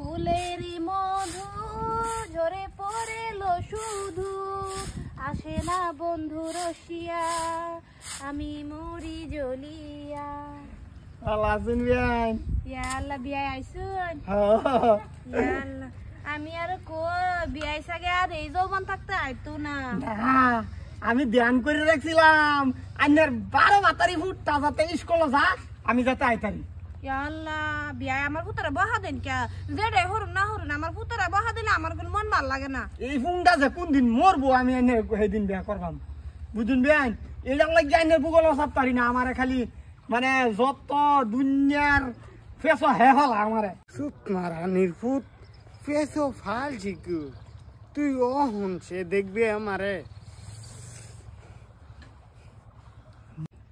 ফুলেরই মধু ঝরে পড়েলো শুধু, আসে না বন্ধু রসিয়া, আমি মরি জ্বলিয়া। আলাসিন বিয়াই ইয়া আল্লাহ বিয়াই আইছুন। ইয়া আল্লাহ আমি আর কো বিয়াই সাগে আর এই যৌবন থাকতে আইতো না। আমি ধ্যান করে রাখছিলাম আন্নের 12 বাতারি ফুটটা যাতে স্কুলে যা আমি যাতে আইতারি। ইয়া আল্লাহ বিয়াই আমার পুতরা বহা দেন কে, যেডে হরুন না হরুন আমার পুতরা বহা দিলে আমার কোন মন ভাল লাগে না। এই ফুংটা যে কোন দিন মরবো আমি এনে সেই দিন বিয়া করবাম বুঝুন বিয়াই। এইটার লাগি আন্নের বুগল সব পারি না আমারে খালি মানে যত দুনিয়ার ফেসো হে হল আমারে। চুপ মারা নির্ফুত ফেসো ফাল ঝিকু তুই ও হুনছে দেখবি আমারে।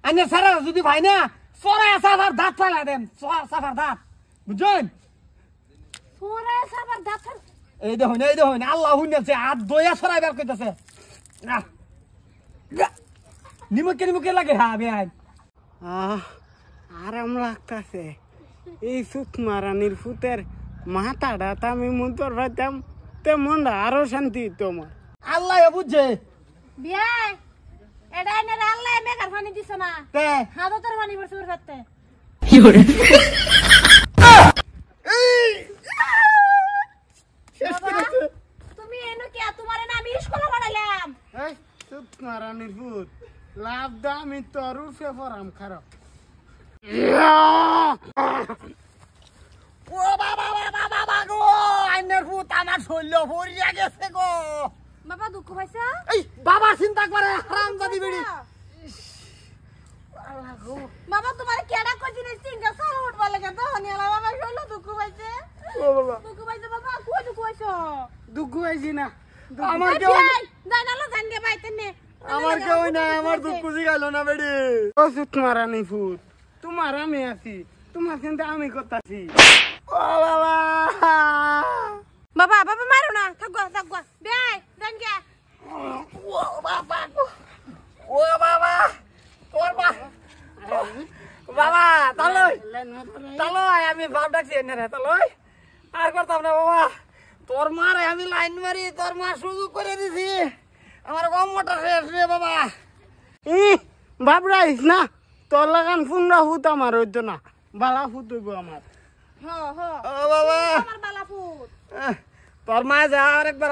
আন্নের সারা যদি ভাই না সরাই সাফার দাঁত ফেলা দেন, সাফার দাঁত বুঝুন। সরাই সাফার দাঁত এই দেখুন আল্লাহ হুনেছে হাত দইয়া সরাই বের করতেছে। নিমকে লাগে হ্যাঁ বিয়াই। আরাম লাগতাছে এই চুপ মারা নির্ফুতের মাথাটা আমি মন্তর পাইতাম তে মনটা আরো শান্তি তোমার। আল্লাহ বুঝছে বিয়াই এটা এনে আল্লাহ মেঘার পানি দিছ না তে হাতর পানি পড়ছে ওর হাতে। তুমি এনো কি তোমারে না আমি স্কুলে পড়াইলাম। এই চুপ মারা নির্ফুত লাভ দা আমি তোর উঠে পড়াম খারাপ। ও বাবা গো আইনের ফুট আমার শৈল্য ভরিয়া গেছে গো। বাবা দুঃখ পাইছা? এই বাবা চিন্তা করে হারামজাদি বেড়ি। বাবা তোমার কেডা কইছিস চিন্তা সারা উঠবা লাগে তো নিলা বাবা কইলো দুঃখ পাইছে। ও বাবা দুঃখ পাইছে বাবা কই দুঃখ পাইছো? দুঃখ হয়েছি না আমার কেউ জানালো জানগে পাইতে নে আমার কেউ না আমার দুঃখ জিগাইলো না বেড়ি। ও চুপ মারা নির্ফুত তোমার আমি আছি তোমার চিন্তা আমি করতাছি। ও বাবা বাবা বাবা মারো না থাকগো বেই জানগে। ও বাবা ও বাবা তোর বাবা তালই আমি বাপ ডাকছি এনে রে তালই আর করতাম না বাবা। তোর মারে আমি লাইন মারি তোর মা সুযোগ করে দিছি আমার কম মোটা শেষ রে বাবা। বাবরাইস না তোর লাগান ফুনরা ফুত আমার হইতো না বালা ফুত হইব আমার। ও বাবা আমার বালা ফুট তোর মা যা আরেকবার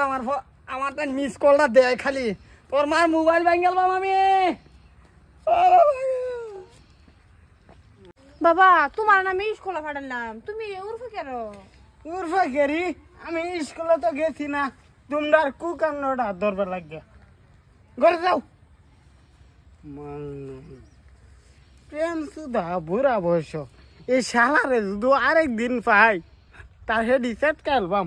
আমার তাই মিস কলটা দেয় খালি তোর মার মোবাইল ভাঙ গেল আমি। বাবা তোমার নামে স্কুলে পাঠালাম তুমি উর্ফে কেন? উর্ফে গেরি আমি স্কুলে তো গেছি না তোমরা কুকান্নটা ধরবার লাগে ঘরে যাও। প্রেম সুধা বুড়া বয়স এই শালারে যদি আরেকদিন পাই তার হেডি সেট কালবাম।